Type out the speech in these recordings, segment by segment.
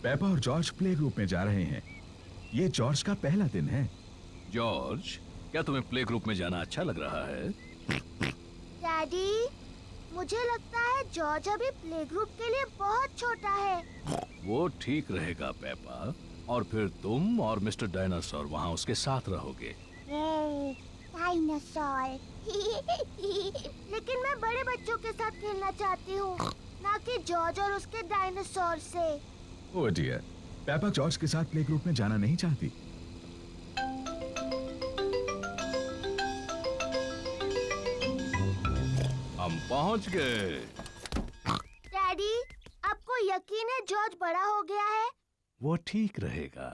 Peppa और George play group में जा रहे हैं। ये जॉर्ज का पहला दिन है। जॉर्ज, क्या तुम्हें प्ले ग्रुप में जाना अच्छा लग रहा है? डैडी, मुझे लगता है जॉर्ज अभी प्ले ग्रुप के लिए बहुत छोटा है। वो ठीक रहेगा पेपा, और फिर तुम और मिस्टर डायनासोर वहाँ उसके साथ रहोगे। डायनासोर। लेकिन मैं बड़े बच्चों के साथ खेलना चाहती हूँ, ना कि जॉर्ज और उसके डायनासोर से। ओह डियर, पेपा जॉर्ज के साथ प्ले ग्रुप में जाना नहीं चाहती। हम पहुँच गए। डैडी, आपको यकीन है जॉर्ज बड़ा हो गया है? वो ठीक रहेगा।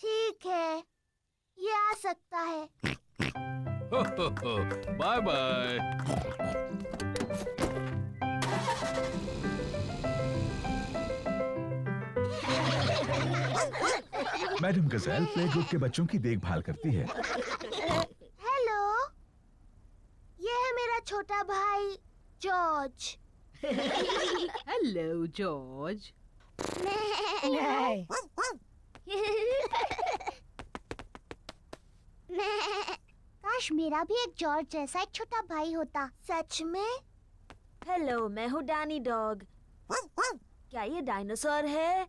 ठीक है, ये आ सकता है। Bye bye. Madam Gazelle play group के बच्चों की देखभाल करती है। हेलो, ये है मेरा छोटा भाई जॉर्ज। Hello George. काश मेरा भी एक जॉर्ज जैसा एक छोटा भाई होता। सच में? हेलो, मैं हूँ डैनी डॉग। क्या ये डायनासोर है?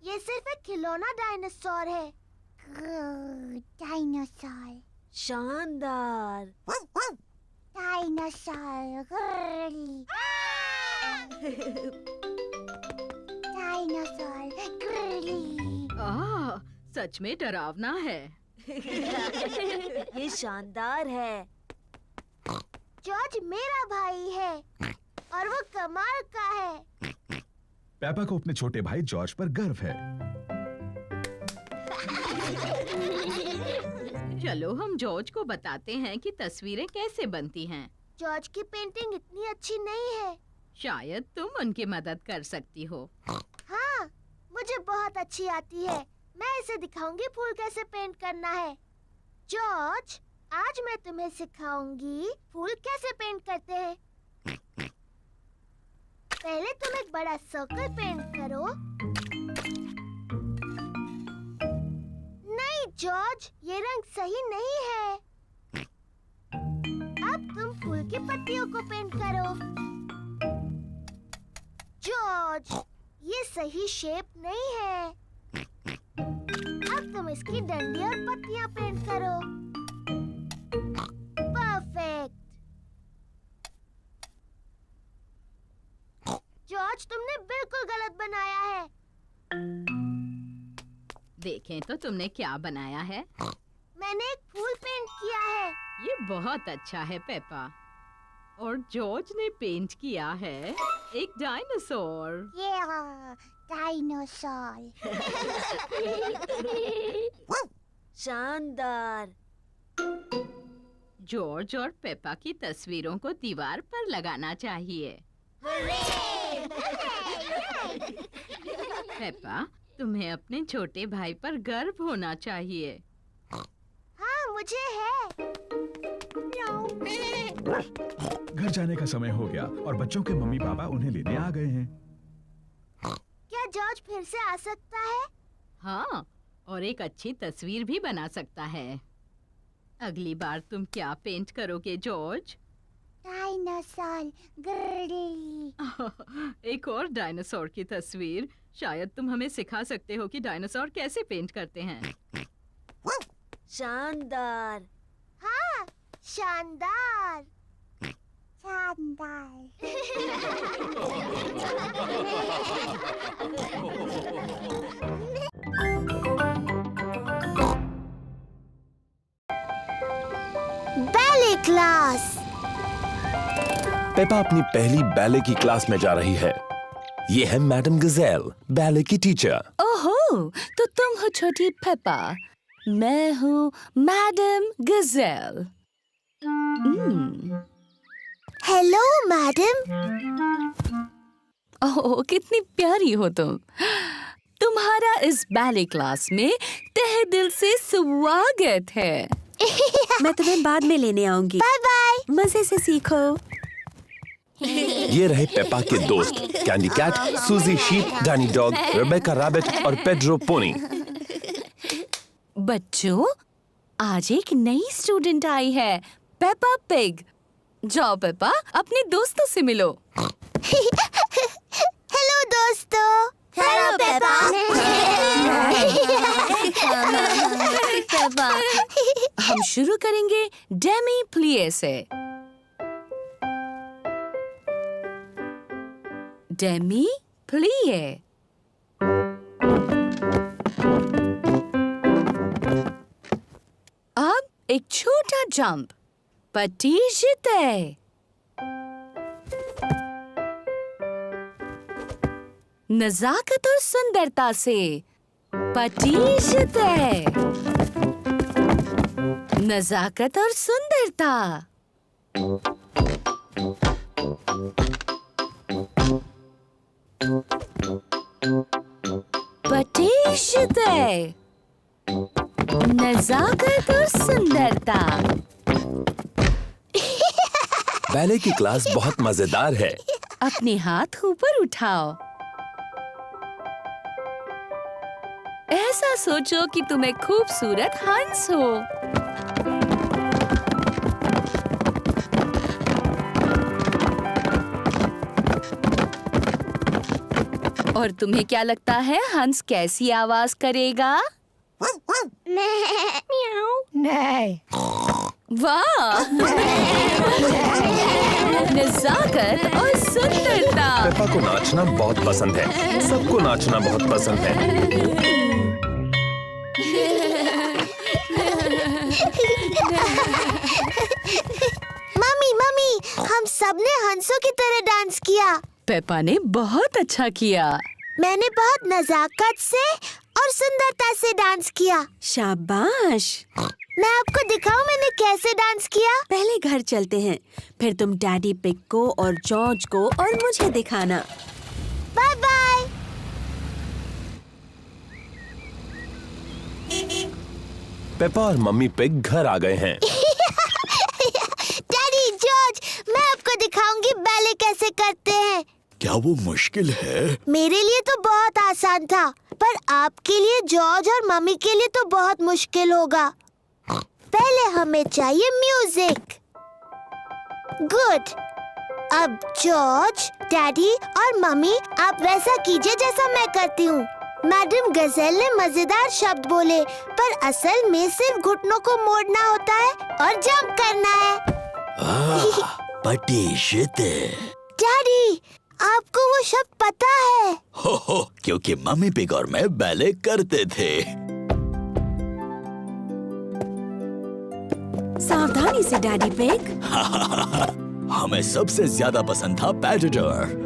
ये सिर्फ एक खिलौना डायनासोर है। डायनासोर। शानदार। डायनासोर। आह, सच में डरावना है। ये शानदार है। जॉर्ज मेरा भाई है और वो कमाल का है। पेपा को अपने छोटे भाई जॉर्ज पर गर्व है। चलो हम जॉर्ज को बताते हैं कि तस्वीरें कैसे बनती हैं। जॉर्ज की पेंटिंग इतनी अच्छी नहीं है। शायद तुम उनकी मदद कर सकती हो। हाँ, मुझे बहुत अच्छी आती है। मैं इसे दिखाऊंगी फूल कैसे पेंट करना है। जॉर्ज, आज मैं तुम्हें सिखाऊंगी फूल कैसे पेंट करते हैं। पहले तुम एक बड़ा सर्कल पेंट करो। नहीं जॉर्ज, ये रंग सही नहीं है। अब तुम फूल की पत्तियों को पेंट करो। जॉर्ज, ये सही शेप नहीं है। अब तुम इसकी डंडी और पत्तियां पेंट करो। परफेक्ट। जॉर्ज, तुमने बिल्कुल गलत बनाया है। देखें तो तुमने क्या बनाया है। मैंने एक फूल पेंट किया है। ये बहुत अच्छा है पेपा। और जॉर्ज ने पेंट किया है एक डायनासोर। डायनासोर। शानदार। जॉर्ज और पेपा की तस्वीरों को दीवार पर लगाना चाहिए। पेपा, तुम्हें अपने छोटे भाई पर गर्व होना चाहिए। हाँ, मुझे है। घर जाने का समय हो गया और बच्चों के मम्मी पापा उन्हें लेने आ गए हैं। क्या जॉर्ज फिर से आ सकता है? हाँ, और एक अच्छी तस्वीर भी बना सकता है। अगली बार तुम क्या पेंट करोगे जॉर्ज? डायनासोर। एक और डायनासोर की तस्वीर। शायद तुम हमें सिखा सकते हो कि डायनासोर कैसे पेंट करते हैं। शानदार। हाँ, शानदार। शानदार। Ballet class. पेपा अपनी पहली बैले की क्लास में जा रही है। ये है मैडम गजेल, बैले की टीचर। ओहो, तो तुम हो छोटी पेपा। मैं हूँ मैडम गजेल। Hello madam. ओह, कितनी प्यारी हो तुम। तुम्हारा इस बैले क्लास में तहे दिल से स्वागत है। मैं तुम्हें बाद में लेने आऊंगी। Bye bye. मजे से सीखो। ये रहे पेपा के दोस्त Candy Cat, Suzy Sheep, Danny Dog, Rebecca Rabbit और पेड्रो पोनी। बच्चों, आज एक नई स्टूडेंट आई है, पेपा पिग। जाओ पेपा, अपने दोस्तों से मिलो। हेलो दोस्तों। Hello Peppa. हम शुरू करेंगे डेमी प्लिए से। डेमी प्लिए। अब एक छोटा जंप, पटीजते। नजाकत और सुंदरता से, पटीजते। नजाकत और सुंदरता। पटीजते। नजाकत और सुंदरता। बैले की क्लास बहुत मजेदार है। अपने हाथ ऊपर उठाओ। ऐसा सोचो कि तुम एक खूबसूरत हंस हो। और तुम्हें क्या लगता है हंस कैसी आवाज करेगा? वाह! नजाकत और सुंदरता। पेपा को नाचना बहुत पसंद है। सबको नाचना बहुत पसंद है। मम्मी, हम सबने हंसों की तरह डांस किया। पेपा ने बहुत अच्छा किया। मैंने बहुत नजाकत से और सुंदरता से डांस किया। शाबाश। मैं आपको दिखाऊं मैंने कैसे डांस किया? पहले घर चलते हैं, फिर तुम डैडी पिग को और जॉर्ज को और मुझे दिखाना। Bye bye. पेपा और मम्मी पिग घर आ गए हैं। डैडी, जॉर्ज, मैं आपको दिखाऊंगी बैले कैसे करते हैं। क्या वो मुश्किल है? मेरे लिए तो बहुत आसान था, पर आपके लिए, जॉर्ज और मम्मी के लिए तो बहुत मुश्किल होगा। पहले हमें चाहिए म्यूजिक। गुड। अब जॉर्ज, डैडी और मम्मी, आप वैसा कीजिए जैसा मैं करती हूँ। मैडम गजेल ने मजेदार शब्द बोले, पर असल में सिर्फ घुटनों को मोड़ना होता है और जंप करना है। पटीजते। डैडी, आपको वो शब्द पता है? हो, क्योंकि मम्मी पिग और मैं बैले करते थे। सावधानी से डैडी पिग। हमें सबसे ज्यादा पसंद था पैटेडर।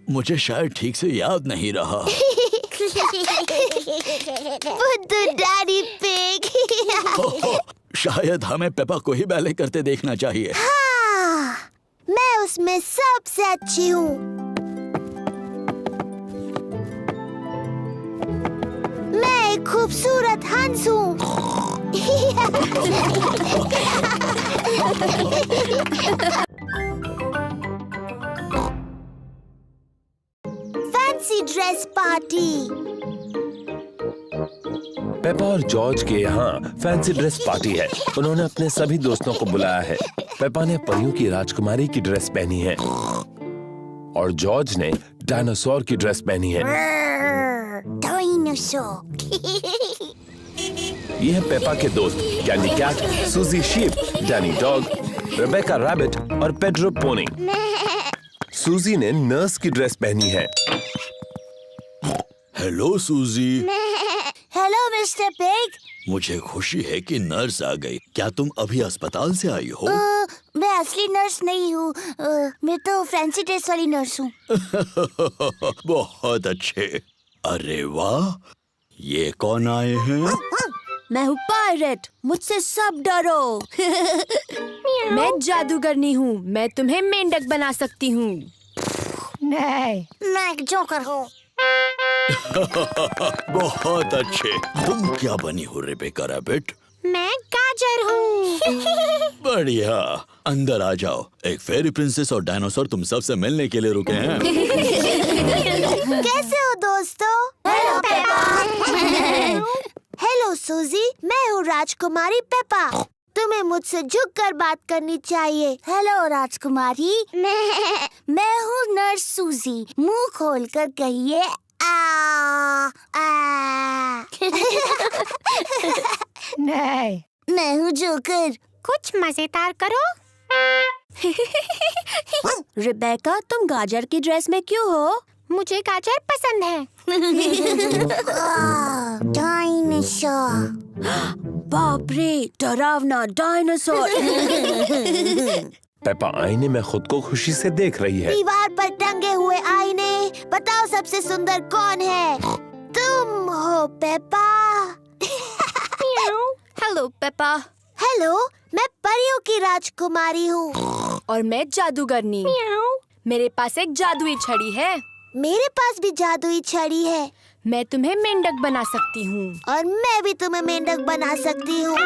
मुझे शायद ठीक से याद नहीं रहा। बुद्धू डैडी पिग। शायद हमें पेपा को ही बैले करते देखना चाहिए। हाँ, मैं उसमें सबसे अच्छी हूँ। मैं एक खूबसूरत हंस हूँ। Fancy dress party. पेपा और जॉर्ज के यहाँ फैंसी ड्रेस पार्टी है। उन्होंने अपने सभी दोस्तों को बुलाया है। पेपा ने परियों की राजकुमारी की ड्रेस पहनी है और जॉर्ज ने डायनासोर की ड्रेस पहनी है। ये है पेपा के दोस्त Candy Cat, Suzy Sheep, Danny Dog, Rebecca Rabbit और पेड्रो पोनी। सूजी ने नर्स की ड्रेस पहनी है। Hello Suzy. Hello mister Pig. मुझे खुशी है कि नर्स आ गई। क्या तुम अभी अस्पताल से आई हो? मैं असली नर्स नहीं हूँ, मैं तो फैंसी ड्रेस वाली नर्स हूँ। बहुत अच्छे। अरे वाह, ये कौन आए हैं? मैं हूँ पायरेट, मुझसे सब डरो। मैं जादूगरनी हूँ, मैं तुम्हें मेंढक बना सकती हूँ। मैं एक जोकर हूँ, बहुत अच्छे। तुम क्या बनी हो रेबेका रैबिट? मैं गाजर हूँ। बढ़िया, अंदर आ जाओ। एक फेरी प्रिंसेस और डायनासोर तुम सबसे मिलने के लिए रुके हैं। कैसे हो दोस्तों? Hello Peppa. हेलो सूजी, मैं हूँ राजकुमारी पेपा। तुम्हें मुझसे झुककर बात करनी चाहिए। हेलो राजकुमारी, मैं हूँ नर्स सूजी। मुंह खोलकर कहिए आ आ। नहीं, मैं हूँ जोकर। कुछ मजेदार करो। रिबेका, तुम गाजर की ड्रेस में क्यों हो? मुझे गाजर पसंद है। डायनासोर। बाप रे, डरावना डायनासोर। पेपा आईने में खुद को खुशी से देख रही है। दीवार पर टंगे हुए आईने, बताओ सबसे सुंदर कौन है? तुम हो पेपा। Hello Peppa. हेलो, मैं परियों की राजकुमारी हूँ। और मैं जादूगरनी। मेरे पास एक जादुई छड़ी है। मेरे पास भी जादुई छड़ी है। मैं तुम्हें मेंढक बना सकती हूँ। और मैं भी तुम्हें मेंढक बना सकती हूँ।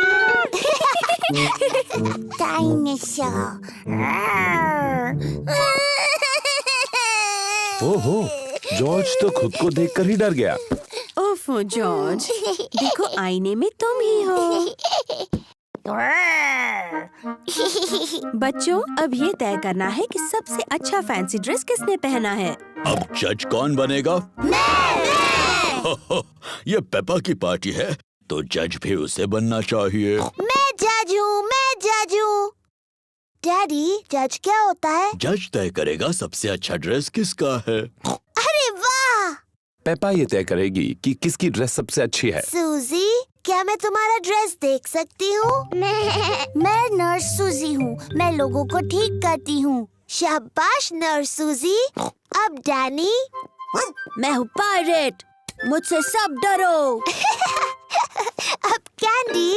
ओहो, जॉर्ज तो खुद को देखकर ही डर गया। ओफो जॉर्ज, देखो आईने में तुम ही हो। बच्चों, अब ये तय करना है कि सबसे अच्छा फैंसी ड्रेस किसने पहना है। अब जज कौन बनेगा? ये पेपा की पार्टी है, तो जज भी उसे बनना चाहिए। मैं जज हूँ, मैं जज हूँ। डैडी, जज क्या होता है? जज तय करेगा सबसे अच्छा ड्रेस किसका है। अरे वाह! पेपा ये तय करेगी कि किसकी ड्रेस सबसे अच्छी है। सूजी, क्या मैं तुम्हारा ड्रेस देख सकती हूँ? मैं नर्स सूजी हूँ। मैं लोगों को ठीक करती हूँ। शाबाश नर्स सूजी। अब डैनी। मैं हूँ पायरेट। मुझसे सब डरो। अब कैंडी।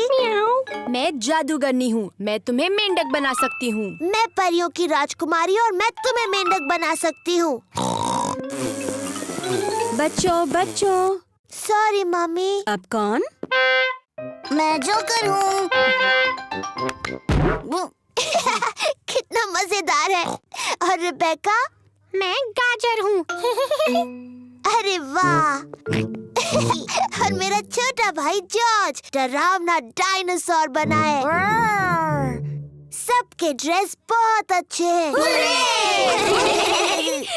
मैं जादूगरनी हूँ। मैं तुम्हें मेंढक बना सकती हूँ। मैं परियों की राजकुमारी और मैं तुम्हें मेंढक बना सकती हूँ। बच्चों, सॉरी मम्मी। अब कौन? मैं जोकर हूँ। कितना मजेदार है। और रिबेका? मैं गाजर हूँ। अरे वाह! और मेरा छोटा भाई जॉर्ज डरावना डायनासोर बना है। सबके ड्रेस बहुत अच्छे हैं।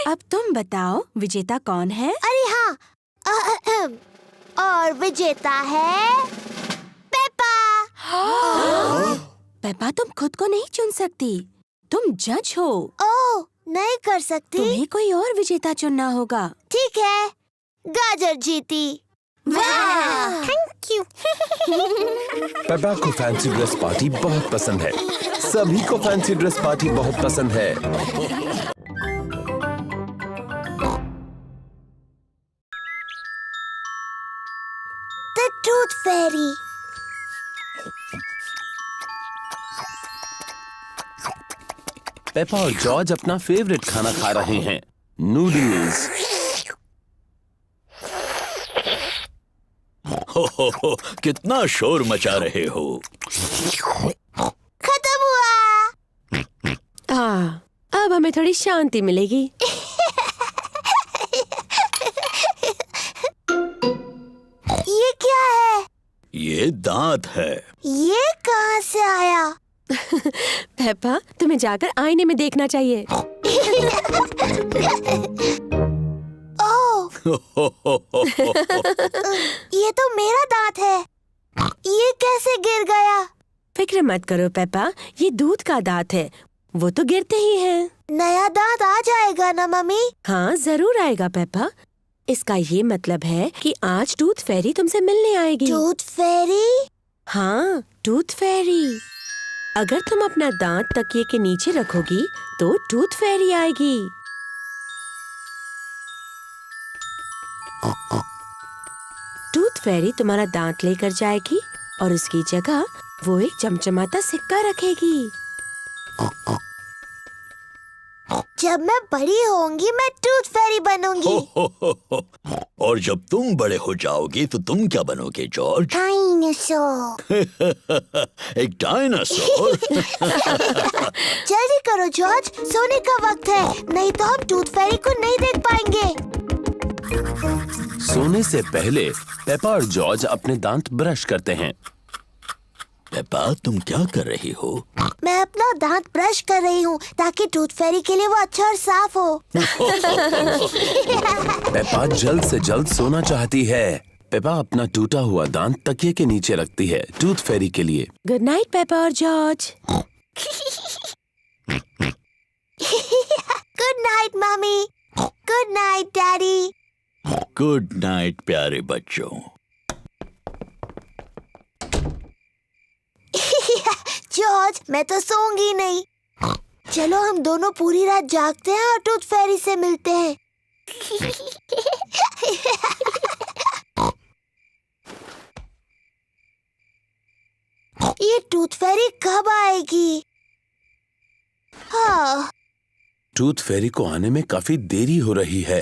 अब तुम बताओ, विजेता कौन है? अरे हाँ, और विजेता है पेपा। पेपा, तुम खुद को नहीं चुन सकती। तुम जज हो। ओह, नहीं कर सकती। तुम्हें कोई और विजेता चुनना होगा। ठीक है, गाजर जीती। वाह! Thank you. पेपा को फैंसी ड्रेस पार्टी बहुत पसंद है। सभी को फैंसी ड्रेस पार्टी बहुत पसंद है। The tooth Pheri. पेपा और जॉर्ज अपना फेवरेट खाना खा रहे हैं, नूडल्स। हो, कितना शोर मचा रहे हो। खत्म हुआ। अब हमें थोड़ी शांति मिलेगी। ये क्या है? ये दांत है। ये कहाँ से आया? पेपा, तुम्हें जाकर आईने में देखना चाहिए। ओह, ये तो मेरा दांत है। ये कैसे गिर गया? फिक्र मत करो पेपा, ये दूध का दांत है। वो तो गिरते ही हैं। नया दांत आ जाएगा ना मम्मी? हाँ, जरूर आएगा पेपा। इसका ये मतलब है कि आज टूथ फेरी तुमसे मिलने आएगी। टूथ फेरी? हाँ, टूथ फेरी। अगर तुम अपना दांत तकिए के नीचे रखोगी तो टूथ फेरी आएगी। टूथ फेरी तुम्हारा दांत लेकर जाएगी और उसकी जगह वो एक चमचमाता सिक्का रखेगी। जब मैं बड़ी होंगी मैं टूथ फेरी बनूंगी। हो। और जब तुम बड़े हो जाओगे तो तुम क्या बनोगे जॉर्ज? डायनासोर। एक डायनासोर? जल्दी करो जॉर्ज, सोने का वक्त है, नहीं तो हम टूथ फेरी को नहीं देख पाएंगे। सोने से पहले पेपा और जॉर्ज अपने दांत ब्रश करते हैं। पेपा, तुम क्या कर रही हो? मैं अपना दांत ब्रश कर रही हूँ ताकि टूथ फेरी के लिए वो अच्छा और साफ हो। पेपा जल्द से जल्द सोना चाहती है। पेपा अपना टूटा हुआ दांत तकिए के नीचे रखती है टूथ फेरी के लिए। गुड नाइट पेपा और George. Good night mummy. Good night daddy. Good night प्यारे बच्चों। जॉर्ज, मैं तो सोऊंगी नहीं। चलो हम दोनों पूरी रात जागते हैं और टूथ फेरी से मिलते हैं। ये टूथ फेरी कब आएगी? हाँ, टूथ फेरी को आने में काफी देरी हो रही है।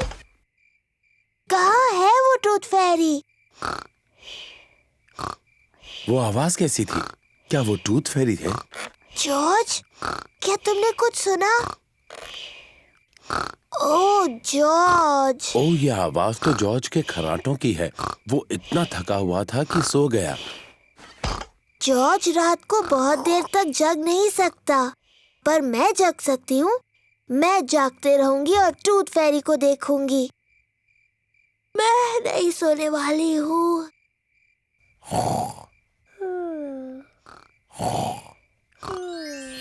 कहाँ है वो टूथ फेरी? वो आवाज कैसी थी? क्या वो टूथ फेरी है? जॉर्ज, क्या तुमने कुछ सुना? ओह जॉर्ज। ओह, ये आवाज तो जॉर्ज के खर्राटों की है। वो इतना थका हुआ था कि सो गया। जॉर्ज रात को बहुत देर तक जग नहीं सकता, पर मैं जग सकती हूँ। मैं जागते रहूंगी और टूथ फेरी को देखूंगी। मैं नहीं सोने वाली हूँ।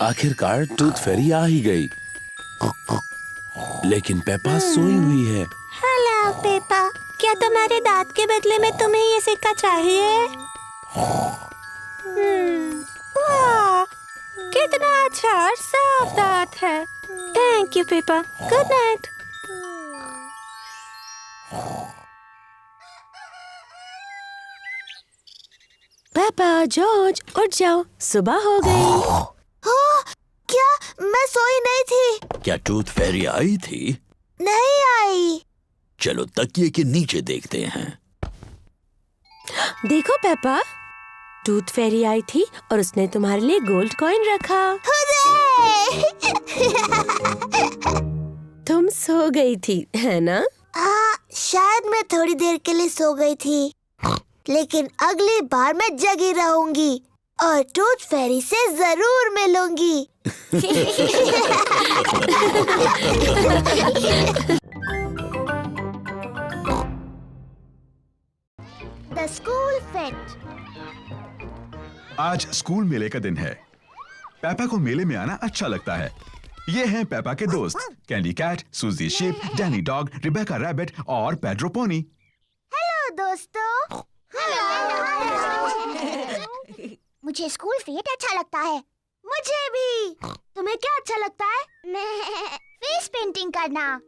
आखिरकार टूथ फेरी आ ही गई, लेकिन पेपा सोई हुई है। हेलो पेपा, क्या तुम्हारे दांत के बदले में तुम्हें ये सिक्का चाहिए? वाह, कितना अच्छा और साफ दांत है। Thank you Peppa. Good night. Peppa, George, उठ जाओ, सुबह हो गई। क्या मैं सोई नहीं थी? क्या टूथ फेरी आई थी? नहीं आई। चलो तकिए के नीचे देखते हैं। देखो पेपा, टूथ फेरी आई थी और उसने तुम्हारे लिए गोल्ड कॉइन रखा। तुम सो गई थी, है ना? हाँ, शायद मैं थोड़ी देर के लिए सो गई थी, लेकिन अगली बार मैं जगी रहूंगी और टूथ फेरी से जरूर मिलूंगी। The school fate. आज स्कूल मेले का दिन है। पेपा को मेले में आना अच्छा लगता है। ये हैं पेपा के दोस्त, Candy Cat, Suzy Sheep, Danny Dog, Rebecca Rabbit और पेड्रो पोनी। हेलो दोस्तों। मुझे स्कूल फेट अच्छा लगता है। मुझे भी। तुम्हें क्या अच्छा लगता है? फेस पेंटिंग करना।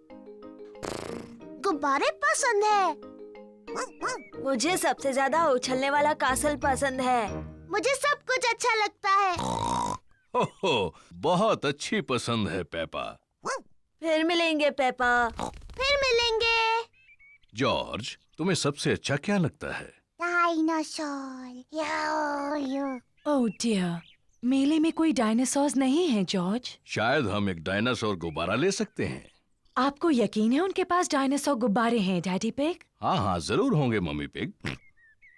गुब्बारे पसंद है। मुझे सबसे ज्यादा उछलने वाला कासल पसंद है। मुझे सब कुछ अच्छा लगता है। हो, बहुत अच्छी पसंद है पेपा। फिर मिलेंगे पेपा। फिर मिलेंगे। जॉर्ज, तुम्हें सबसे अच्छा क्या लगता है? डायनासोर। ओह डियर, मेले में कोई डायनासोर्स नहीं है जॉर्ज। शायद हम एक डायनासोर गुब्बारा ले सकते हैं। आपको यकीन है उनके पास डायनासोर गुब्बारे हैं डैडी पिग? हाँ हाँ, जरूर होंगे मम्मी पिग।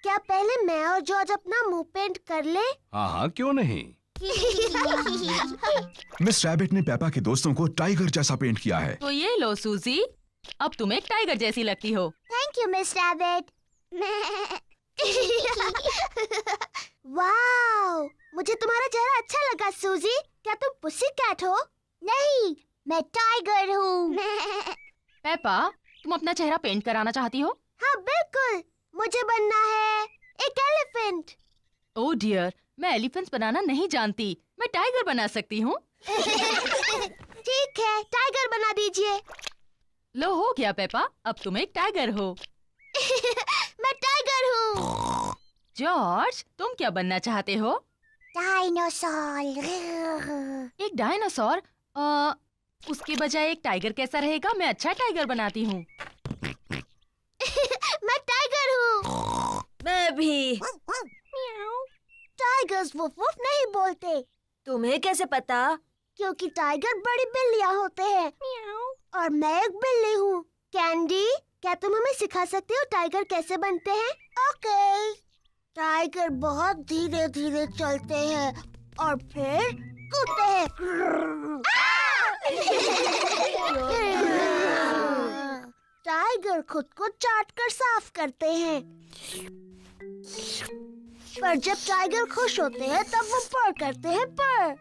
क्या पहले मैं और जॉर्ज अपना मुंह पेंट कर ले? हाँ हाँ, क्यों नहीं। मिस रैबिट ने पेपा के दोस्तों को टाइगर जैसा पेंट किया है। तो ये लो सूजी, अब तुम एक टाइगर जैसी लगती हो। Thank you miss rabbit. Wow, मुझे तुम्हारा चेहरा अच्छा लगा सूजी। क्या तुम पुसी कैट हो? नहीं, मैं टाइगर हूँ। पेपा, तुम अपना चेहरा पेंट कराना चाहती हो? हाँ बिल्कुल, मुझे बनना है एक एलिफेंट। ओह डियर, मैं एलिफेंट्स बनाना नहीं जानती। मैं टाइगर बना सकती हूँ। ठीक है, टाइगर बना दीजिए। लो, हो गया पेपा, अब तुम एक टाइगर हो। मैं टाइगर हूँ। जॉर्ज, तुम क्या बनना चाहते हो? डायनासोर। एक डायनासोर? उसके बजाय एक टाइगर कैसा रहेगा? मैं अच्छा टाइगर बनाती हूँ। मैं टाइगर हूँ। मैं भी। टाइगर्स वुफ वुफ नहीं बोलते तुम्हें कैसे पता? क्योंकि टाइगर बड़ी बिल्लियाँ होते हैं और मैं एक बिल्ली हूँ। कैंडी, क्या तुम हमें सिखा सकते हो टाइगर कैसे बनते हैं? ओके। टाइगर बहुत धीरे धीरे चलते हैं और फिर कूदते हैं। टाइगर खुद को चाट कर साफ करते हैं। पर जब टाइगर खुश होते हैं तब वो पर करते हैं पर।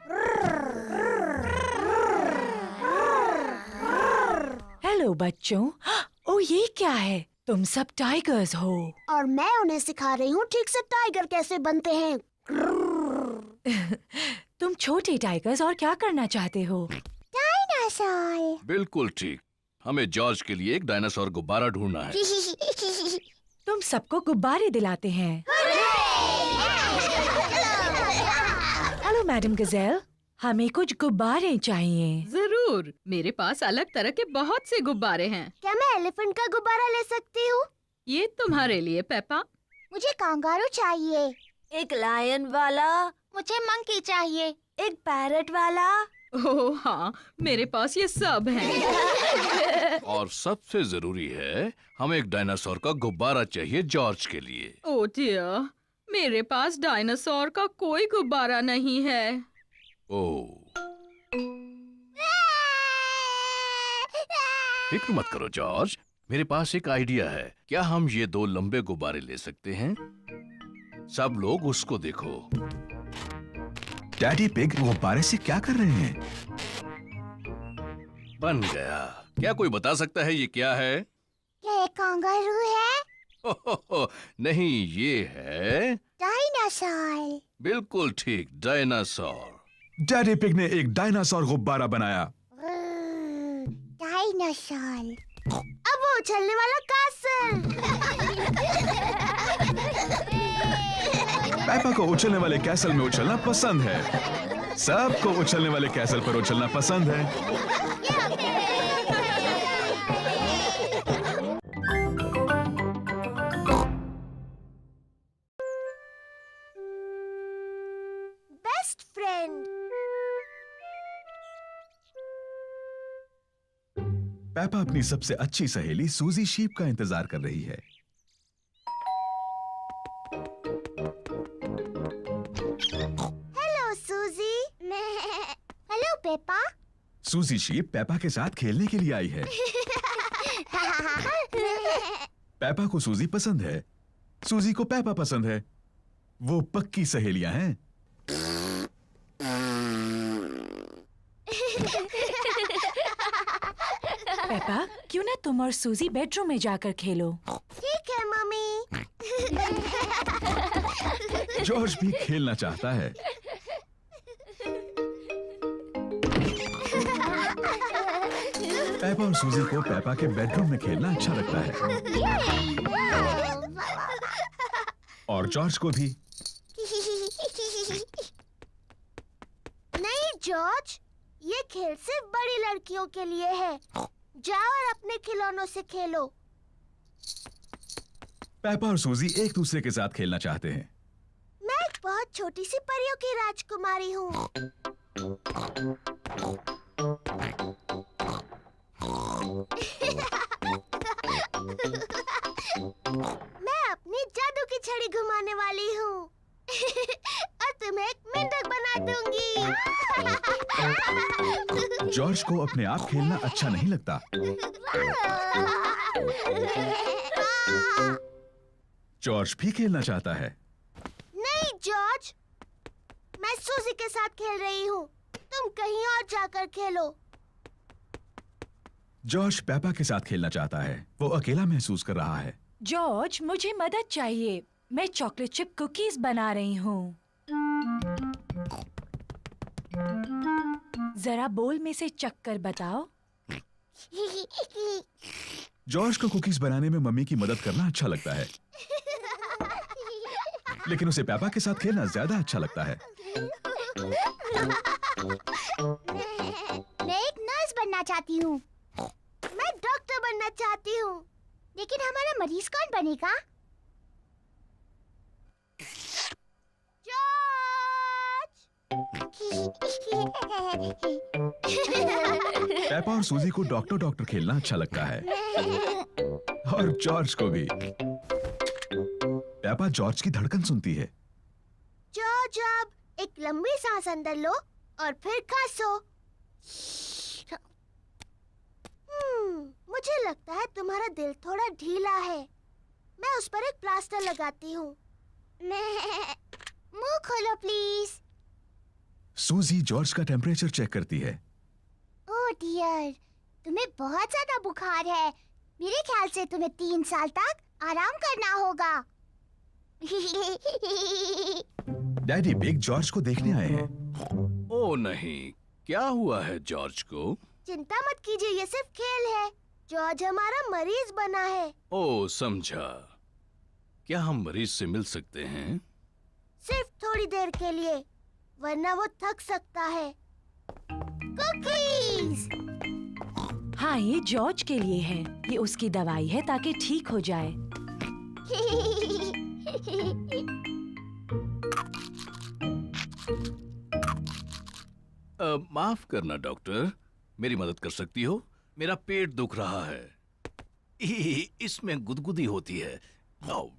हेलो बच्चों। ओ ये क्या है? तुम सब टाइगर्स हो। और मैं उन्हें सिखा रही हूँ ठीक से टाइगर कैसे बनते हैं। तुम छोटे टाइगर्स और क्या करना चाहते हो? डायनासोर। बिल्कुल ठीक। हमें जॉर्ज के लिए एक डायनासोर गुब्बारा ढूंढना है। तुम सबको गुब्बारे दिलाते हैं। हेलो मैडम गजेल, हमें कुछ गुब्बारे चाहिए। जरूर, मेरे पास अलग तरह के बहुत से गुब्बारे हैं। क्या मैं एलिफेंट का गुब्बारा ले सकती हूँ? ये तुम्हारे लिए पेपा। मुझे कांगारू चाहिए। एक लायन वाला। मुझे मंकी चाहिए। एक पैरट वाला। ओह हाँ, मेरे पास ये सब हैं। और सबसे जरूरी है, हमें एक डायनासोर का गुब्बारा चाहिए जॉर्ज के लिए। ओह डियर, मेरे पास डायनासोर का कोई गुब्बारा नहीं है। ओह, फिक्र मत करो जॉर्ज, मेरे पास एक आइडिया है। क्या हम ये 2 लंबे गुब्बारे ले सकते हैं? सब लोग उसको देखो। डैडी पिग गुब्बारे से क्या कर रहे हैं? बन गया। क्या कोई बता सकता है ये क्या है? क्या एक कांगारू है? नहीं, ये है डायनासोर। बिल्कुल ठीक, डायनासोर। डैडी पिग ने एक डायनासोर गुब्बारा बनाया। डायनासोर। अब वो उछलने वाला कैसल। पेपा को उछलने वाले कैसल में उछलना पसंद है। सबको उछलने वाले कैसल पर उछलना पसंद है। Best friend. पेपा अपनी सबसे अच्छी सहेली सूजी शीप का इंतजार कर रही है। Hello Suzy. Hello Peppa. सूजी शीप पेपा के साथ खेलने के लिए आई है। पेपा को सूजी पसंद है, सूजी को पेपा पसंद है। वो पक्की सहेलियां हैं। पेपा, क्यों ना तुम और सूजी बेडरूम में जाकर खेलो? ठीक है मम्मी। जॉर्ज भी खेलना चाहता है। पेपा और सूजी को पेपा के बेडरूम में खेलना अच्छा लगता है। और जॉर्ज को भी। नहीं जॉर्ज, ये खेल सिर्फ बड़ी लड़कियों के लिए है। जाओ और अपने खिलौनों से खेलो। पेपा और सूजी एक दूसरे के साथ खेलना चाहते हैं। मैं एक बहुत छोटी सी परियों की राजकुमारी हूँ। मैं अपनी जादू की छड़ी घुमाने वाली हूँ। और तुम्हें एक मेंढक बना दूंगी। जॉर्ज को अपने आप खेलना अच्छा नहीं लगता। जॉर्ज भी खेलना चाहता है। नहीं जॉर्ज, मैं सूजी के साथ खेल रही हूँ। तुम कहीं और जाकर खेलो। जॉर्ज पेपा के साथ खेलना चाहता है। वो अकेला महसूस कर रहा है। जॉर्ज, मुझे मदद चाहिए। मैं चॉकलेट चिप कुकीज बना रही हूँ। जरा बोल में से चक्कर बताओ। जॉर्ज को कुकीज बनाने में मम्मी की मदद करना अच्छा लगता है, लेकिन उसे पेपा के साथ खेलना ज्यादा अच्छा लगता है। मैं एक नर्स बनना पेपा और सूजी को डॉक्टर डॉक्टर खेलना अच्छा लगता है और जॉर्ज को भी। पेपा जॉर्ज की धड़कन सुनती है। जॉर्ज, अब एक लंबी सांस अंदर लो और फिर खांसो। मुझे लगता है तुम्हारा दिल थोड़ा ढीला है। मैं उस पर एक प्लास्टर लगाती हूँ। मुंह खोलो प्लीज। सूजी जॉर्ज का टेम्परेचर चेक करती है। ओह डियर, तुम्हें बहुत ज्यादा बुखार है। मेरे ख्याल से तुम्हें 3 साल तक आराम करना होगा। डैडी बिग जॉर्ज को देखने आए हैं। ओ नहीं, क्या हुआ है जॉर्ज को? चिंता मत कीजिए, ये सिर्फ खेल है। जॉर्ज हमारा मरीज बना है। ओ समझा। क्या हम मरीज से मिल सकते हैं? सिर्फ थोड़ी देर के लिए, वरना वो थक सकता है। कुकीज। हाँ, ये जॉर्ज के लिए है। ये उसकी दवाई है ताकि ठीक हो जाए। माफ करना डॉक्टर, मेरी मदद कर सकती हो? मेरा पेट दुख रहा है। इसमें गुदगुदी होती है। आओ।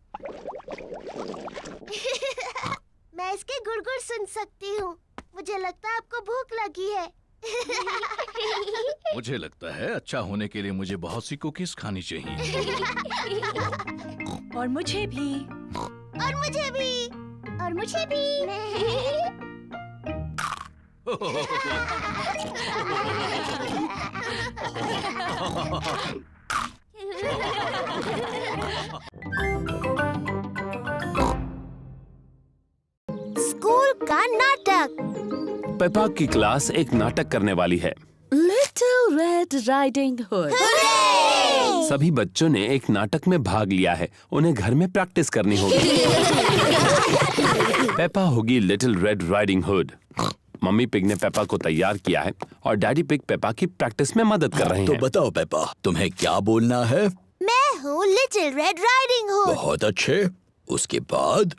मैं इसके गुड़गुड़ सुन सकती हूँ। मुझे लगता है आपको भूख लगी है। मुझे लगता है अच्छा होने के लिए मुझे बहुत सी कुकीज खानी चाहिए। और मुझे भी। और मुझे भी। और मुझे भी। स्कूल का नाटक। पेपा की क्लास एक नाटक करने वाली है। Little red riding hood. सभी बच्चों ने एक नाटक में भाग लिया है। उन्हें घर में प्रैक्टिस करनी होगी। पेपा होगी little red riding hood. Mummy pig ने पेपा को तैयार किया है और डैडी पिग पेपा की प्रैक्टिस में मदद कर रहे तो हैं। बताओ पेपा, तुम्हें क्या बोलना है? मैं हूँ लिटिल रेड राइडिंग हुड। बहुत अच्छे। उसके बाद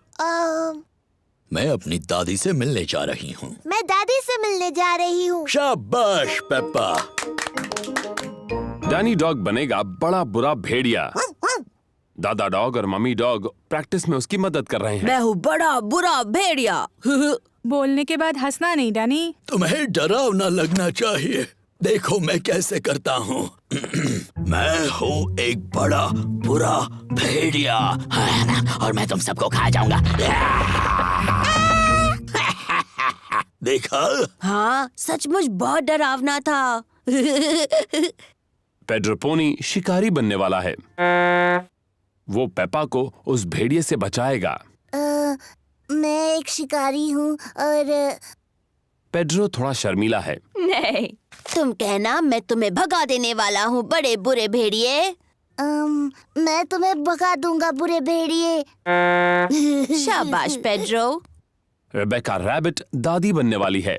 मैं अपनी दादी से मिलने जा रही हूँ। मैं दादी से मिलने जा रही हूँ। शाबाश पेपा। डैनी डॉग बनेगा बड़ा बुरा भेड़िया। दादा डॉग और मम्मी डॉग प्रैक्टिस में उसकी मदद कर रहे हैं। मैं हूँ बड़ा बुरा भेड़िया। बोलने के बाद हंसना नहीं डैनी। तुम्हें डरावना लगना चाहिए। देखो मैं कैसे करता हूँ। मैं हूँ एक बड़ा बुरा भेड़िया और मैं तुम सबको खा जाऊंगा। देखा? हाँ, सचमुच बहुत डरावना था। पेड्रो पोनी शिकारी बनने वाला है। वो पेपा को उस भेड़िए से बचाएगा। मैं एक शिकारी हूँ और पेड्रो थोड़ा शर्मीला है। नहीं, तुम कहना मैं तुम्हें भगा देने वाला हूँ बड़े बुरे भेड़िए। मैं तुम्हें भगा दूंगा बुरे भेड़िए। शाबाश पेड्रो। रेबेका रैबिट दादी बनने वाली है।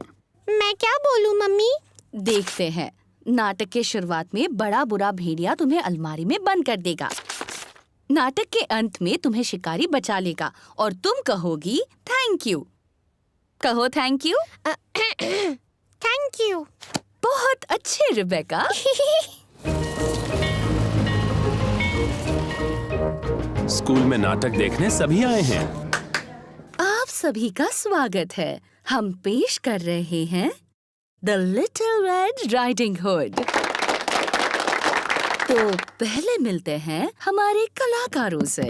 मैं क्या बोलूँ मम्मी? देखते हैं। नाटक के शुरुआत में बड़ा बुरा भेड़िया तुम्हें अलमारी में बंद कर देगा। नाटक के अंत में तुम्हें शिकारी बचा लेगा और तुम कहोगी थैंक यू। कहो थैंक यू। Thank you. बहुत अच्छे रिबेका। स्कूल में नाटक देखने सभी आए हैं। आप सभी का स्वागत है। हम पेश कर रहे हैं the little red riding hood. तो पहले मिलते हैं हमारे कलाकारों से।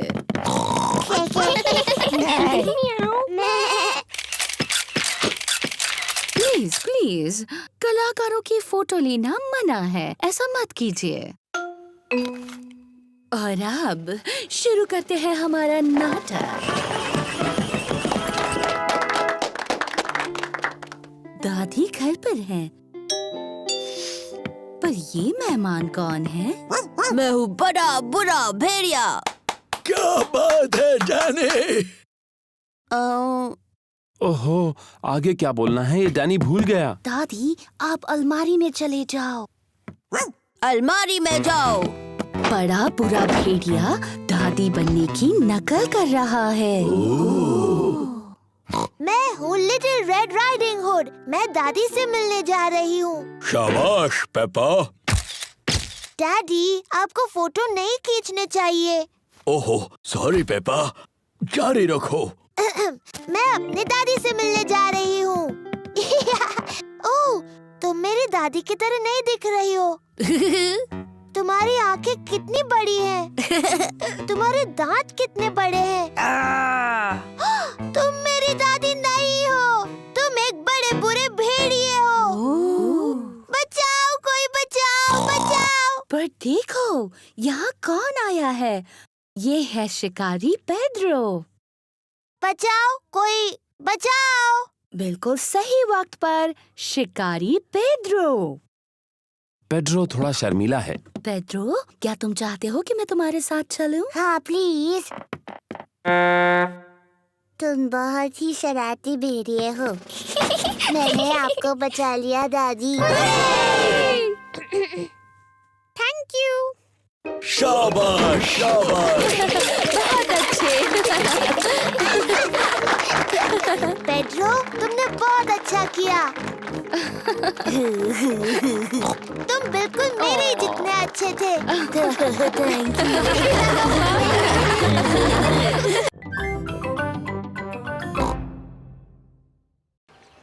प्लीज प्लीज, कलाकारों की फोटो लेना मना है, ऐसा मत कीजिए। और अब शुरू करते हैं हमारा नाटक। दादी घर पर हैं, पर ये मेहमान कौन है? मैं हूँ बड़ा बुरा भेड़िया। क्या बात है डैनी? ओहो, आगे क्या बोलना है ये डैनी भूल गया। दादी, आप अलमारी में चले जाओ। अलमारी में जाओ। बड़ा बुरा भेड़िया दादी बनने की नकल कर रहा है। मैं हूँ लिटिल रेड राइडिंग हुड। मैं दादी से मिलने जा रही हूँ। शाबाश पेपा। डैडी, आपको फोटो नहीं खींचने चाहिए। ओहो सॉरी पेपा, जारी रखो। मैं अपने दादी से मिलने जा रही हूँ। ओह, तुम मेरी दादी की तरह नहीं दिख रही हो। तुम्हारी आंखें कितनी बड़ी हैं। तुम्हारे दांत कितने बड़े हैं। तुम मेरी दादी नहीं हो, तुम एक बड़े बुरे भेड़िए हो। बचाओ, कोई बचाओ, बचाओ। पर देखो, यहाँ कौन आया है? ये है शिकारी पेड्रो। बचाओ, कोई बचाओ। बिल्कुल सही वक्त पर शिकारी पेड्रो। पेड्रो थोड़ा शर्मीला है। पेड्रो, क्या तुम चाहते हो कि मैं तुम्हारे साथ चलूं? हाँ प्लीज। तुम बहुत ही शरारती भेड़िए हो। मैंने आपको बचा लिया दादी। Thank you. शाबाश शाबाश। बहुत अच्छे। पेड्रो, तुमने बहुत अच्छा किया। तुम बिल्कुल मेरे ही जितने अच्छे थे। थैंक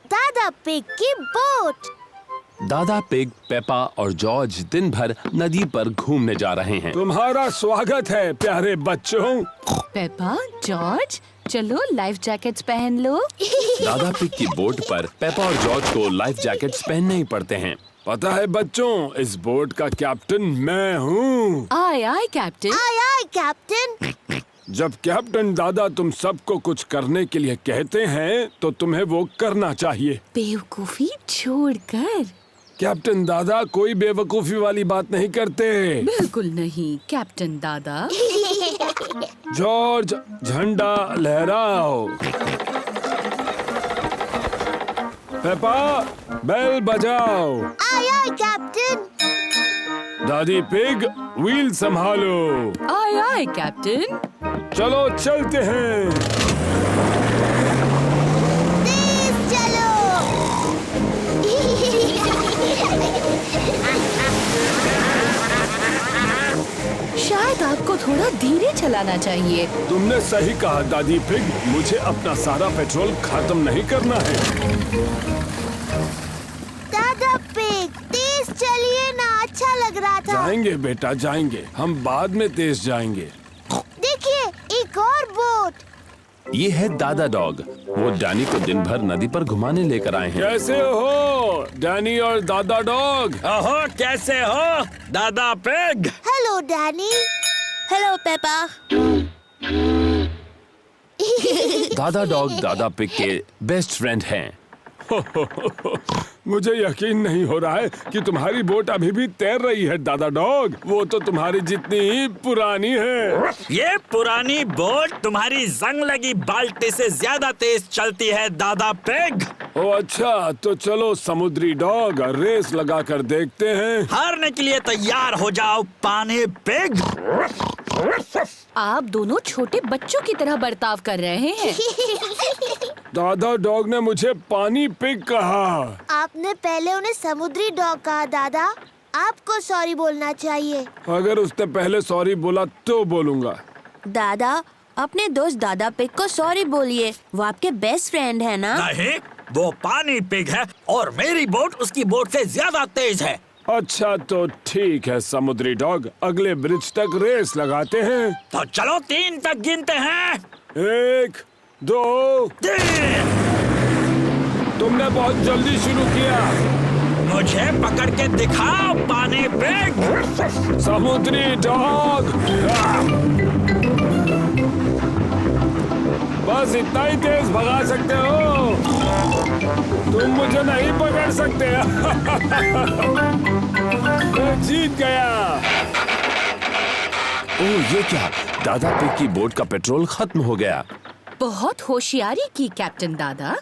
दादा पिग की बोट। दादा पिग, पेपा और जॉर्ज दिन भर नदी पर घूमने जा रहे हैं। तुम्हारा स्वागत है प्यारे बच्चों। पेपा, जॉर्ज, चलो लाइफ जैकेट्स पहन लो। दादा पिग की बोट पर पेपा और जॉर्ज को लाइफ जैकेट्स पहनने ही पड़ते हैं। पता है बच्चों, इस बोट का कैप्टन मैं हूँ। आय आय कैप्टन। आय आय कैप्टन। जब कैप्टन दादा तुम सबको कुछ करने के लिए कहते हैं तो तुम्हें वो करना चाहिए। बेवकूफी छोड़कर। कैप्टन दादा कोई बेवकूफी वाली बात नहीं करते। बिल्कुल नहीं कैप्टन दादा। जॉर्ज, झंडा लहराओ। पेपा, बेल बजाओ। आय आय कैप्टन। दादी पिग, व्हील संभालो। आय आय कैप्टन। चलो चलते हैं। तेज चलो। शायद आपको थोड़ा धीरे चलाना चाहिए। तुमने सही कहा दादी पिग, मुझे अपना सारा पेट्रोल खत्म नहीं करना है। दादा पिग, तेज चलिए ना, अच्छा लग रहा था। जाएंगे बेटा जाएंगे, हम बाद में तेज जाएंगे। देखिए, एक और बोट। ये है दादा डॉग। वो डैनी को दिन भर नदी पर घुमाने लेकर आए हैं। कैसे हो डैनी और दादा डॉग? ओहो कैसे हो दादा pig? Hello Danny. Hello Peppa. दादा डॉग दादा पिग के बेस्ट फ्रेंड हैं। मुझे यकीन नहीं हो रहा है कि तुम्हारी बोट अभी भी तैर रही है दादा डॉग। वो तो तुम्हारी जितनी ही पुरानी है। ये पुरानी बोट तुम्हारी जंग लगी बाल्टी से ज्यादा तेज चलती है दादा पिग। ओ अच्छा, तो चलो समुद्री डॉग, रेस लगा कर देखते हैं। हारने के लिए तैयार हो जाओ पानी पिग। आप दोनों छोटे बच्चों की तरह बर्ताव कर रहे हैं। दादा डॉग ने मुझे पानी पिग कहा। आपने पहले उन्हें समुद्री डॉग कहा दादा। आपको सॉरी बोलना चाहिए। अगर उसने पहले सॉरी बोला तो बोलूंगा। दादा, अपने दोस्त दादा पिग को सॉरी बोलिए। वो आपके बेस्ट फ्रेंड है ना? नहीं, वो पानी पिग है और मेरी बोट उसकी बोट से ज्यादा तेज है। अच्छा तो ठीक है समुद्री डॉग, अगले ब्रिज तक रेस लगाते हैं। तो चलो 3 तक गिनते हैं। 1, 2, 3। तुमने बहुत जल्दी शुरू किया। मुझे पकड़ के दिखाओ पानी पिग। समुद्री डॉग। बस इतना ही तेज भगा सकते हो, तुम मुझे नहीं पकड़ सकते। मैं जीत गया। ओह ये क्या, दादा पिग की बोट का पेट्रोल खत्म हो गया। बहुत होशियारी की कैप्टन दादा।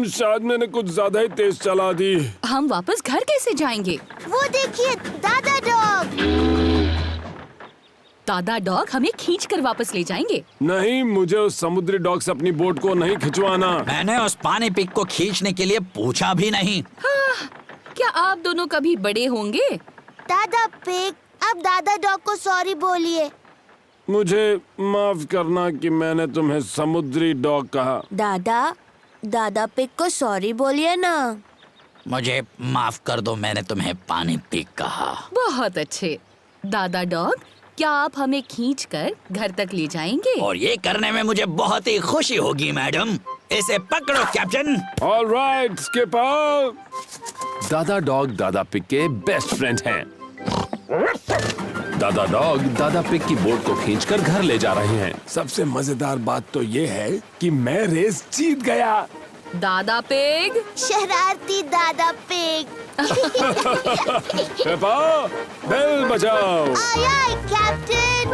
शायद मैंने कुछ ज्यादा ही तेज चला दी। हम वापस घर कैसे जाएंगे? वो देखिए दादा डॉग। दादा डॉग हमें खींच कर वापस ले जाएंगे। नहीं, मुझे उस समुद्री डॉग से अपनी बोट को नहीं खिंचवाना। मैंने उस पानी पिग को खींचने के लिए पूछा भी नहीं। क्या आप दोनों कभी बड़े होंगे? दादा पिग, अब दादा डॉग को सॉरी बोलिए। मुझे माफ करना कि मैंने तुम्हें समुद्री डॉग कहा। दादा पिग को सॉरी बोलिए ना। मुझे माफ कर दो, मैंने तुम्हें पानी पिग कहा। बहुत अच्छे। दादा डॉग, क्या आप हमें खींचकर घर तक ले जाएंगे? और ये करने में मुझे बहुत ही खुशी होगी मैडम। इसे पकड़ो कैप्टन। Alright skipper. दादा डॉग दादा पिग के बेस्ट फ्रेंड हैं। दादा डॉग दादा पिग की बोट को खींचकर घर ले जा रहे हैं। सबसे मजेदार बात तो ये है कि मैं रेस जीत गया। दादा पिग, शरारती दादा पिग। पेपा, बेल बजाओ। आय आय कैप्टन।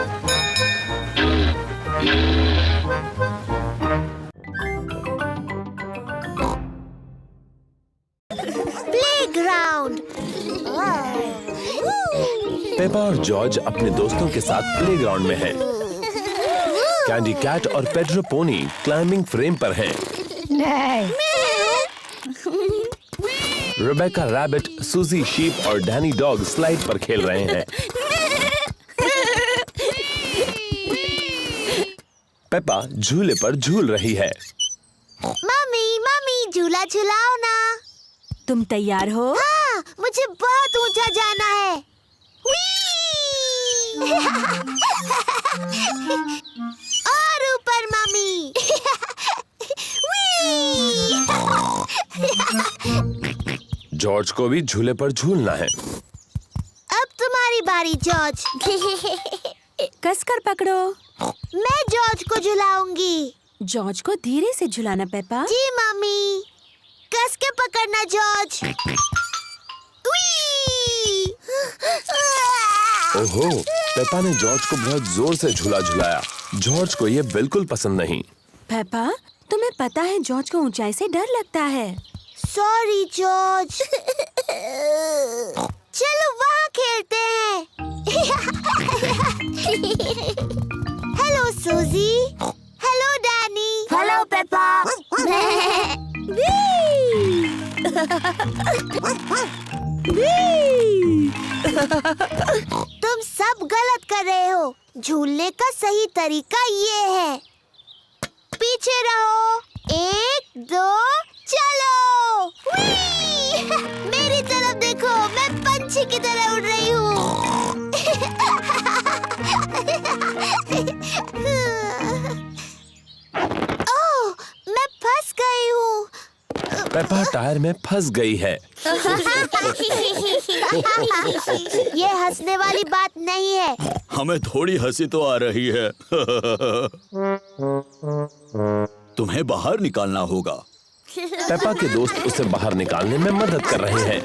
प्लेग्राउंड। पेपा और जॉर्ज अपने दोस्तों के साथ प्लेग्राउंड में हैं। कैंडी कैट और पेड्रो पोनी क्लाइंबिंग फ्रेम पर हैं। रिबेका रैबिट, सूजी शीप और डैनी डॉग स्लाइड पर खेल रहे हैं। पेपा झूले पर झूल रही है। मम्मी झूला झुलाओ ना। तुम तैयार हो? हाँ, मुझे बहुत ऊंचा जाना है। और ऊपर मम्मी। जॉर्ज को भी झूले पर झूलना है। अब तुम्हारी बारी जॉर्ज। कसकर पकड़ो। मैं जॉर्ज को झुलाऊंगी। जॉर्ज को धीरे से झुलाना पेपा। जी मम्मी। कस के पकड़ना जॉर्ज। ओहो, पेपा ने जॉर्ज को बहुत जोर से झूला झुलाया। जॉर्ज को ये बिल्कुल पसंद नहीं। पेपा, तुम्हें पता है जॉर्ज को ऊंचाई से डर लगता है। Sorry George. चलो वहाँ खेलते हैं। Hello Suzy. Hello Danny. Hello Peppa. तुम सब गलत कर रहे हो। झूलने का सही तरीका ये है। पीछे रहो। 1 2 चलो। मेरी तरफ देखो, मैं पंछी की तरह उड़ रही हूँ। ओह, मैं फंस गई हूँ। पेपा टायर में फंस गई है। ये हंसने वाली बात नहीं है। हमें थोड़ी हंसी तो आ रही है। तुम्हें बाहर निकालना होगा। पेपा के दोस्त उसे बाहर निकालने में मदद कर रहे हैं।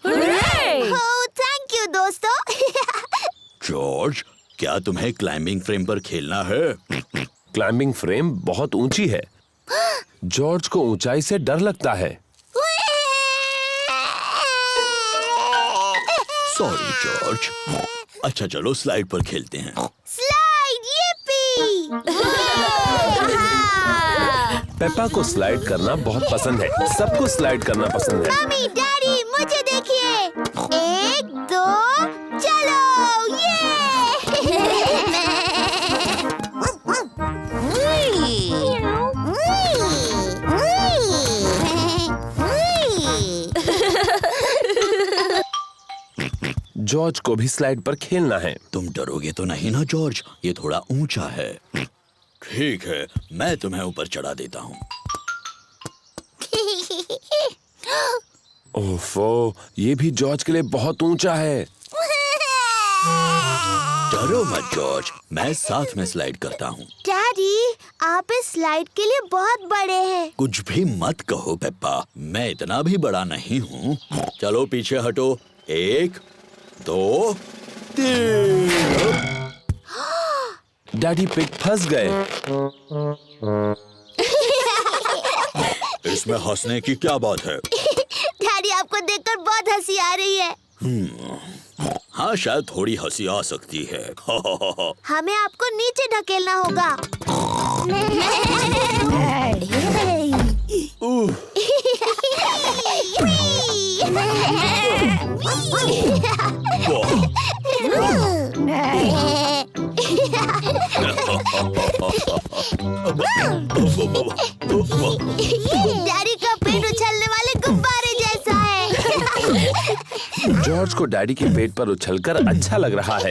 ओह, थैंक यू दोस्तों। जॉर्ज, क्या तुम्हें क्लाइंबिंग फ्रेम पर खेलना है? क्लाइंबिंग फ्रेम बहुत ऊंची है। जॉर्ज को ऊंचाई से डर लगता है। Sorry George. अच्छा चलो स्लाइड पर खेलते हैं। Slide, yippee! पेपा को स्लाइड करना बहुत पसंद है। सबको स्लाइड करना पसंद है। मम्मी, डैडी, मुझे देखिए। 1 2 चलो। जॉर्ज को भी स्लाइड पर खेलना है। तुम डरोगे तो नहीं ना जॉर्ज? ये थोड़ा ऊंचा है। ठीक है, मैं तुम्हें ऊपर चढ़ा देता हूँ। ओफो, ये भी जॉर्ज के लिए बहुत ऊंचा है। डरो मत जॉर्ज, मैं साथ में स्लाइड करता हूँ। डैडी, आप इस स्लाइड के लिए बहुत बड़े हैं। कुछ भी मत कहो पेप्पा, मैं इतना भी बड़ा नहीं हूँ। चलो पीछे हटो। 1 2 3। डैडी पिग फंस गए। इसमें हंसने की क्या बात है? डैडी, आपको देखकर बहुत हंसी आ रही है। हाँ, शायद थोड़ी हंसी आ सकती है। हमें आपको नीचे ढकेलना होगा। डैडी का पेट उछलने वाले गुब्बारे जैसा है। जॉर्ज को डैडी के पेट पर उछलकर अच्छा लग रहा है।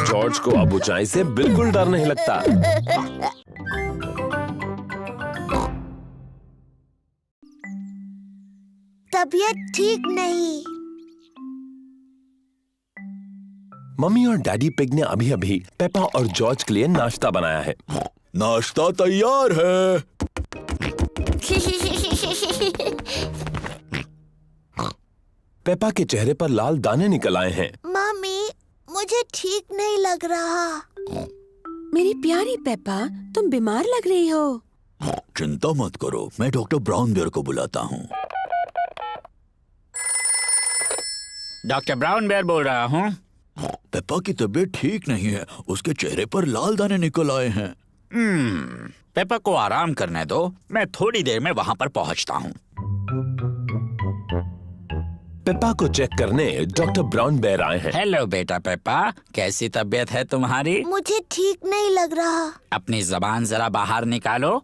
जॉर्ज को अब ऊंचाई से बिल्कुल डर नहीं लगता। तबीयत ठीक नहीं। मम्मी और डैडी पिग ने अभी अभी पेपा और जॉर्ज के लिए नाश्ता बनाया है। नाश्ता तैयार है। पेपा के चेहरे पर लाल दाने निकल आए हैं। मम्मी, मुझे ठीक नहीं लग रहा। मेरी प्यारी पेपा, तुम बीमार लग रही हो। चिंता मत करो, मैं डॉक्टर ब्राउन बेयर को बुलाता हूँ। डॉक्टर ब्राउन बेयर बोल रहा हूँ। पेपा की तबीयत ठीक नहीं है, उसके चेहरे पर लाल दाने निकल आए हैं। पेपा को आराम करने दो, मैं थोड़ी देर में वहाँ पर पहुँचता हूँ। पेपा को चेक करने डॉक्टर ब्राउन बेयर आए हैं। हेलो बेटा पेपा, कैसी तबीयत है तुम्हारी? मुझे ठीक नहीं लग रहा। अपनी जबान जरा बाहर निकालो।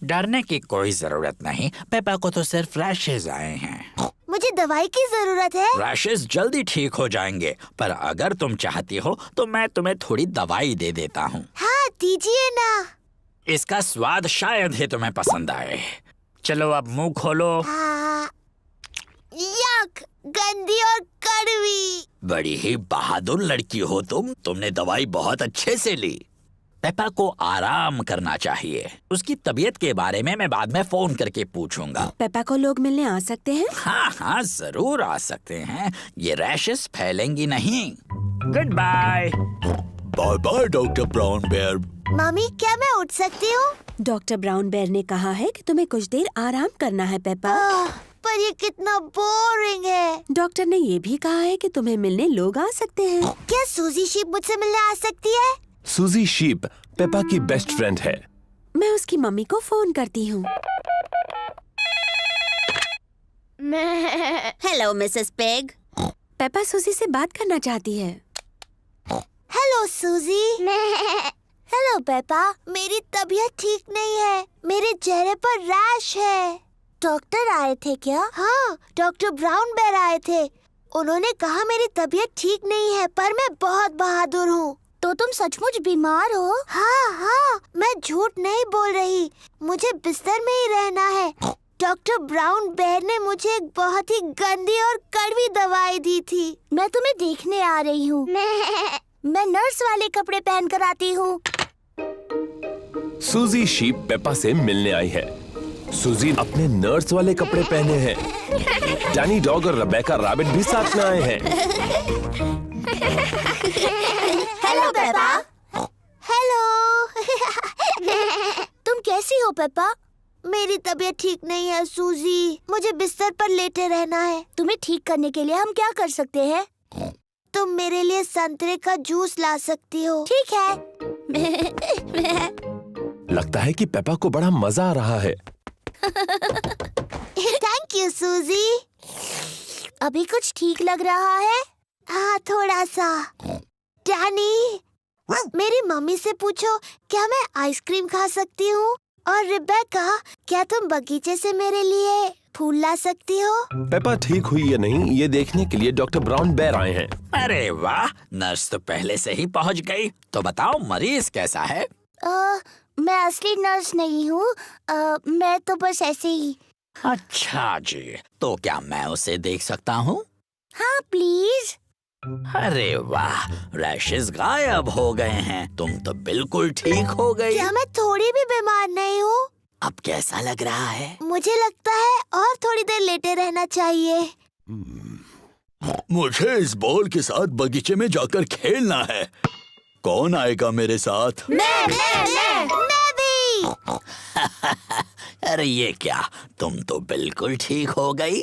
डरने की कोई जरूरत नहीं, पेपा को तो सिर्फ रैशेज आए हैं। मुझे दवाई की जरूरत है। रैशेज जल्दी ठीक हो जाएंगे, पर अगर तुम चाहती हो तो मैं तुम्हें थोड़ी दवाई दे देता हूँ। हाँ, दीजिए ना। इसका स्वाद शायद ही तुम्हें पसंद आए। चलो अब मुंह खोलो। यक, गंदी और कड़वी। बड़ी ही बहादुर लड़की हो तुमने दवाई बहुत अच्छे से ली। पेपा को आराम करना चाहिए। उसकी तबीयत के बारे में मैं बाद में फोन करके पूछूंगा। पेपा को लोग मिलने आ सकते हैं? हाँ हाँ, जरूर आ सकते हैं। ये रैशेस फैलेंगी नहीं। Goodbye. Bye bye doctor Brown Bear. मम्मी, क्या मैं उठ सकती हूँ? डॉक्टर ब्राउन बेयर ने कहा है कि तुम्हें कुछ देर आराम करना है पेपा। पर ये कितना बोरिंग है। डॉक्टर ने ये भी कहा है कि तुम्हें मिलने लोग आ सकते हैं। क्या सूजी शीप मुझसे मिलने आ सकती है? सूजी शीप पेपा की बेस्ट फ्रेंड है। मैं उसकी मम्मी को फोन करती हूँ। Hello Mrs pig. पेपा सूजी से बात करना चाहती है। Hello Suzy. हेलो पेपा, मेरी तबीयत ठीक नहीं है। मेरे चेहरे पर रैश है। डॉक्टर आए थे क्या? हाँ, डॉक्टर ब्राउन बेयर आए थे। उन्होंने कहा मेरी तबीयत ठीक नहीं है, पर मैं बहुत बहादुर हूँ। तो तुम सचमुच बीमार हो? हाँ हाँ, मैं झूठ नहीं बोल रही। मुझे बिस्तर में ही रहना है। डॉक्टर ब्राउन बेयर ने मुझे एक बहुत ही गंदी और कड़वी दवाई दी थी। मैं तुम्हें देखने आ रही हूँ। मैं नर्स वाले कपड़े पहन कर आती हूँ। सूजी शीप पेपा से मिलने आई है। सूजी अपने नर्स वाले कपड़े पहने हैं। डैनी डॉग और रेबेका रैबिट भी साथ में आए हैं। Hello Peppa. हेलो। तुम कैसी हो पेपा? मेरी तबीयत ठीक नहीं है सूजी। मुझे बिस्तर पर लेटे रहना है। तुम्हें ठीक करने के लिए हम क्या कर सकते हैं? तुम मेरे लिए संतरे का जूस ला सकती हो। ठीक है। लगता है कि पेपा को बड़ा मजा आ रहा है। थैंक यू सूजी। अभी कुछ ठीक लग रहा है? हाँ, थोड़ा सा। डैनी, मेरी मम्मी से पूछो क्या मैं आइसक्रीम खा सकती हूँ? और रिबेका, क्या तुम बगीचे से मेरे लिए फूल ला सकती हो? पेपा ठीक हुई या नहीं ये देखने के लिए डॉक्टर ब्राउन बेयर आए हैं। अरे वाह, नर्स तो पहले से ही पहुंच गई। तो बताओ मरीज कैसा है? मैं असली नर्स नहीं हूँ। मैं तो बस ऐसे ही। अच्छा जी, तो क्या मैं उसे देख सकता हूँ? हाँ प्लीज। अरे वाह, रैशेस गायब हो गए हैं। तुम तो बिल्कुल ठीक हो गई। क्या मैं थोड़ी भी बीमार नहीं हूँ? अब कैसा लग रहा है? मुझे लगता है और थोड़ी देर लेटे रहना चाहिए। मुझे इस बॉल के साथ बगीचे में जाकर खेलना है। कौन आएगा मेरे साथ? मैं भी। अरे ये क्या, तुम तो बिल्कुल ठीक हो गई।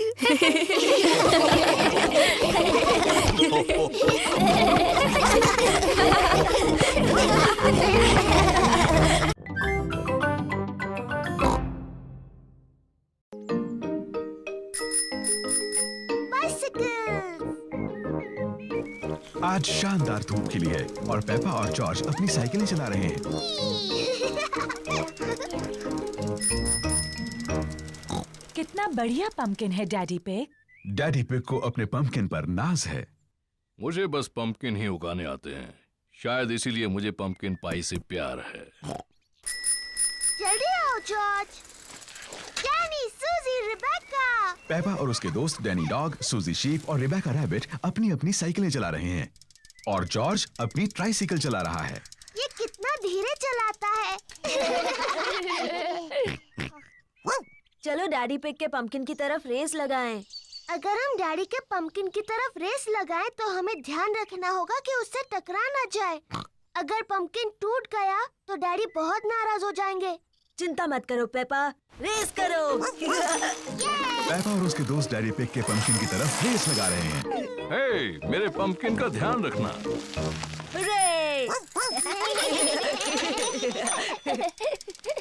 आज शानदार धूप खिली है और पेपा और जॉर्ज अपनी साइकिलें चला रहे हैं। कितना बढ़िया पंपकिन है डैडी पिग। डैडी पिग को अपने पंपकिन पर नाज है। मुझे बस पंपकिन ही उगाने आते हैं, शायद इसीलिए मुझे पंपकिन पाई से प्यार है। जल्दी आओ जॉर्ज। डैनी, सूजी, रिबेका। पेपा और उसके दोस्त डैनी डॉग, सूजी शीप और रिबेका रैबिट अपनी अपनी साइकिलें चला रहे हैं और जॉर्ज अपनी ट्राइसाइकिल चला रहा है। ये कितना धीरे चलाता है। चलो डैडी पिग के पंपकिन की तरफ रेस लगाएं। अगर हम डैडी के पंपकिन की तरफ रेस लगाएं तो हमें ध्यान रखना होगा कि उससे टकरा ना जाए। अगर पंपकिन टूट गया तो डैडी बहुत नाराज हो जाएंगे। चिंता मत करो पेपा, रेस करो। पेपा और उसके दोस्त डैडी पिग के पंपकिन की तरफ रेस लगा रहे हैं। हे, मेरे पंपकिन का ध्यान रखना।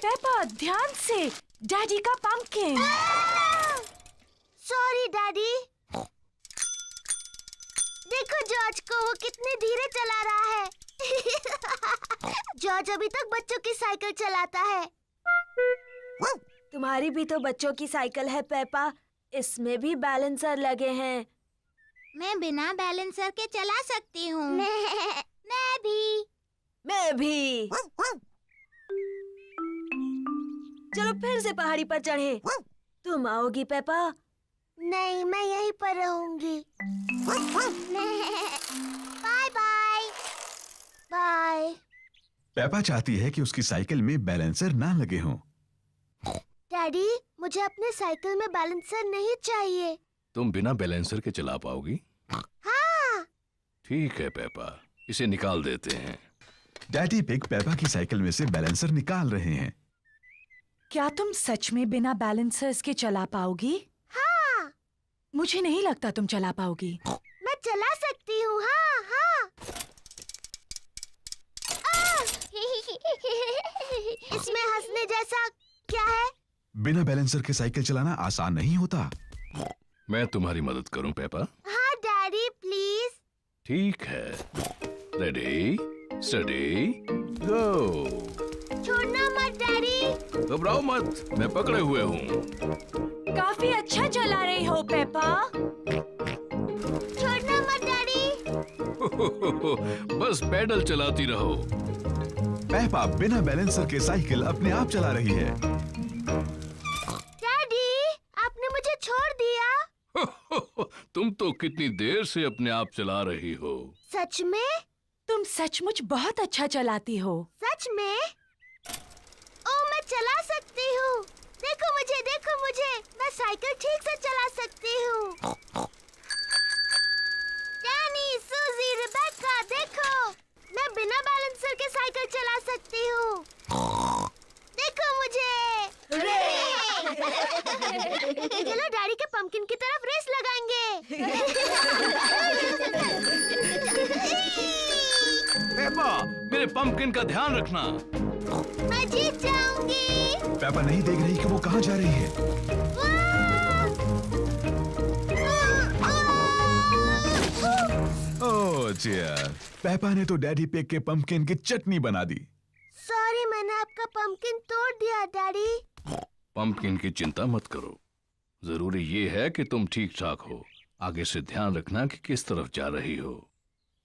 पेपा ध्यान से, डैडी का पंपकिन। Sorry daddy. देखो जॉर्ज को, वो कितने धीरे चला रहा है। जॉर्ज अभी तक बच्चों की साइकिल चलाता है। तुम्हारी भी तो बच्चों की साइकिल है पेपा, इसमें भी बैलेंसर लगे हैं। मैं बिना बैलेंसर के चला सकती हूँ। मैं भी। चलो फिर से पहाड़ी पर चढ़े। तुम आओगी पेपा? नहीं, मैं यहीं पर रहूंगी। Bye bye. बाय। पेपा चाहती है कि उसकी साइकिल में बैलेंसर ना लगे हों। डैडी, मुझे अपने साइकिल में बैलेंसर नहीं चाहिए। तुम बिना बैलेंसर के चला पाओगी? हाँ। ठीक है पेपा, इसे निकाल देते हैं। डैडी पिग पेपा की साइकिल में से बैलेंसर निकाल रहे हैं। क्या तुम सच में बिना बैलेंसर्स के चला पाओगी? हाँ। मुझे नहीं लगता तुम चला पाओगी। मैं चला सकती हूँ। हाँ हाँ। इसमें हंसने जैसा क्या है? बिना बैलेंसर के साइकिल चलाना आसान नहीं होता। मैं तुम्हारी मदद करूं पेपा? हाँ डैडी, प्लीज। ठीक है। रेडी, स्टडी, गो। छोड़ना मत डैडी। घबराओ मत, मैं पकड़े हुए हूँ। काफी अच्छा चला रही हो पेपा। छोड़ना मत डैडी। बस पैडल चलाती रहो। पेपा बिना बैलेंसर के साइकिल अपने आप चला रही है। डैडी, आपने मुझे छोड़ दिया। तुम तो कितनी देर से अपने आप चला रही हो। सच में? तुम सचमुच बहुत अच्छा चलाती हो। सच में? ओ, मैं चला सकती हूँ। देखो मुझे, मैं साइकिल ठीक से चला सकती हूँ। डैनी, सूजी, रिबेका, देखो, मैं बिना बैलेंसर के साइकिल चला सकती हूँ। देखो मुझे। चलो डैडी के पंपकिन की तरफ रेस लगाएंगे। पेपा, मेरे पंपकिन का ध्यान रखना। मैं जीत जाऊंगी। पेपा नहीं देख रही कि वो कहाँ जा रही है। ओह डियर, पेपा ने तो डैडी पिग के पंपकिन की चटनी बना दी। सॉरी, मैंने आपका पंपकिन तोड़ दिया डैडी। पंपकिन की चिंता मत करो, जरूरी ये है कि तुम ठीक ठाक हो। आगे से ध्यान रखना कि किस तरफ जा रही हो।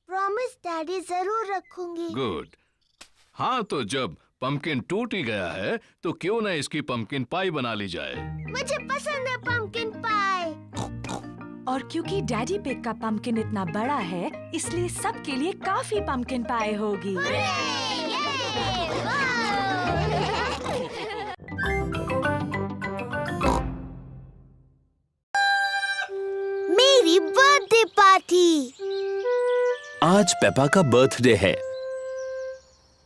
प्रॉमिस डैडी, जरूर रखूंगी। गुड। हाँ, तो जब पंपकिन टूट ही गया है तो क्यों न इसकी पंपकिन पाई बना ली जाए। मुझे पसंद है पंपकिन पाई। और क्योंकि डैडी पिग का पंपकिन इतना बड़ा है, इसलिए सबके लिए काफी पंपकिन पाई होगी। मेरी बर्थडे पार्टी। आज पेपा का बर्थडे है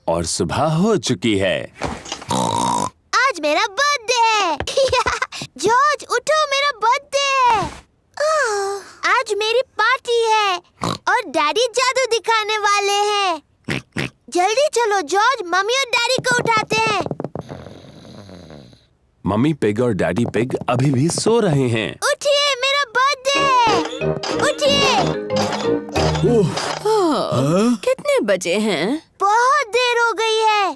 और सुबह हो चुकी है। आज मेरा बर्थडे है। चलो जॉर्ज, मम्मी और डैडी को उठाते हैं। मम्मी पिग और डैडी पिग अभी भी सो रहे हैं। उठिए, मेरा बर्थडे है। उठिए। कितने बजे हैं? बहुत देर हो गई है।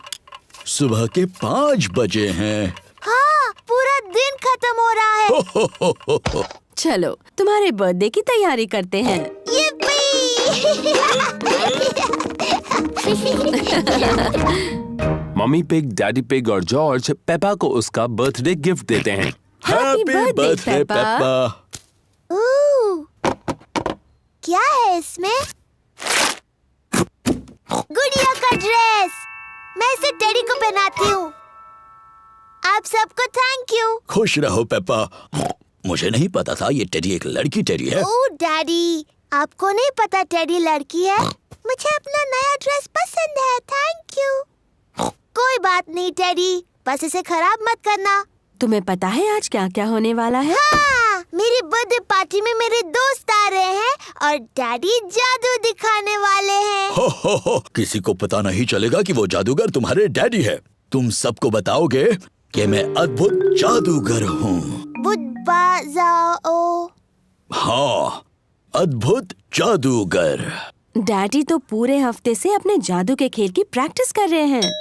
सुबह के 5 बजे हैं। हाँ, पूरा दिन खत्म हो रहा है। चलो तुम्हारे बर्थडे की तैयारी करते हैं। मम्मी पिग, डैडी पिग और जॉर्ज पेपा को उसका बर्थडे गिफ्ट देते हैं। Happy birthday Peppa. क्या है इसमें? गुड़िया का ड्रेस। मैं इसे टेडी को पहनाती हूँ। आप सबको थैंक यू। खुश रहो पेपा। मुझे नहीं पता था ये टेडी एक लड़की टेडी है। ओह डैडी, आपको नहीं पता टेडी लड़की है? मुझे अपना नया ड्रेस पसंद है, थैंक यू। कोई बात नहीं टेडी, बस इसे खराब मत करना। तुम्हें पता है आज क्या क्या होने वाला है? हाँ, मेरी बर्थडे पार्टी में मेरे दोस्त आ रहे हैं और डैडी जादू दिखाने वाले हैं। हो, किसी को पता नहीं चलेगा कि वो जादूगर तुम्हारे डैडी है। तुम सबको बताओगे कि मैं अद्भुत जादूगर हूँ। हाँ, अद्भुत जादूगर। डैडी तो पूरे हफ्ते से अपने जादू के खेल की प्रैक्टिस कर रहे हैं।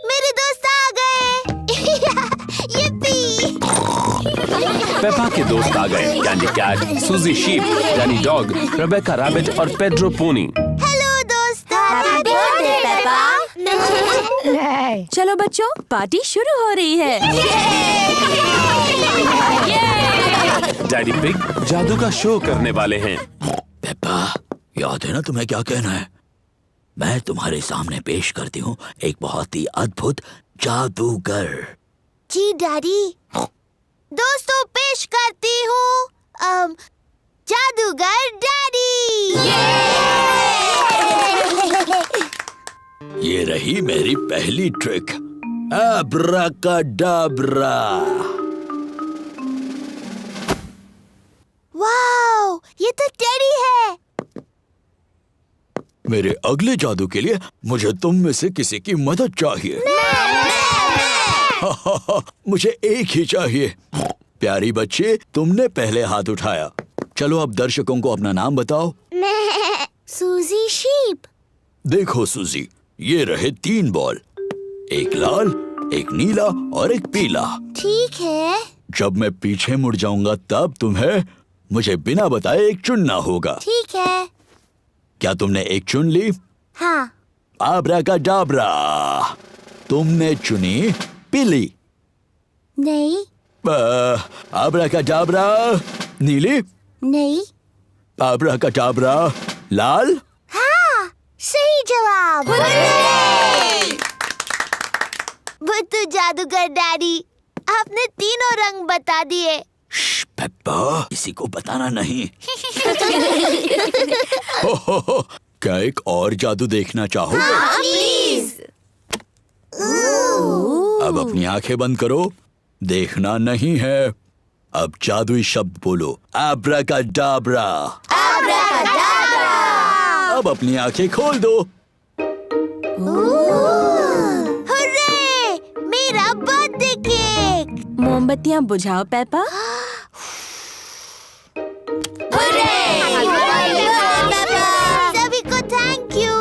मेरे दोस्त आ गए। yippee! पेपा के दोस्त आ गए। Candy Cat, Suzy Sheep, Danny Dog, Rebecca Rabbit और पेड्रो पोनी। हेलो दोस्तों, हैप्पी बर्थडे पेपा। चलो बच्चों, पार्टी शुरू हो रही है। डैडी पिग जादू का शो करने वाले हैं। पेपा, याद है ना तुम्हें क्या कहना है? मैं तुम्हारे सामने पेश करती हूँ एक बहुत ही अद्भुत जादूगर। जी डैडी। दोस्तों, पेश करती हूँ जादूगर डैडी। ये रही मेरी पहली ट्रिक, अब्राकाडाब्रा। वाओ, ये तो टेडी है। मेरे अगले जादू के लिए मुझे तुम में से किसी की मदद चाहिए। मुझे एक ही चाहिए। प्यारी बच्ची, तुमने पहले हाथ उठाया। चलो अब दर्शकों को अपना नाम बताओ। सूजी शीप। देखो सूजी, ये रहे 3 बॉल, एक लाल, एक नीला और एक पीला। ठीक है। जब मैं पीछे मुड़ जाऊंगा तब तुम्हें मुझे बिना बताए एक चुनना होगा। ठीक है। क्या तुमने एक चुन ली? हाँ। आब्राकाडाब्रा, तुमने चुनी पीली। नहीं। आब्राकाडाब्रा, नीली। नहीं। आब्राकाडाब्रा, लाल। हाँ, सही जवाब। बुद्धू जादूगर डैडी, आपने तीनों रंग बता दिए। पेप्पा, किसी को बताना नहीं। क्या एक और जादू देखना चाहोगे? हाँ, प्लीज। अब अपनी आंखें बंद करो, देखना नहीं है। अब जादुई शब्द बोलो, आब्राकाडाब्रा। आब्राकाडाब्रा। अब अपनी आंखें खोल दो। हुर्रे, मेरा बर्थडे केक। मोमबत्तियाँ बुझाओ पेपा। सभी को थैंक यू।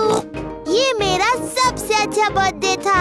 ये मेरा सबसे अच्छा बर्थडे था।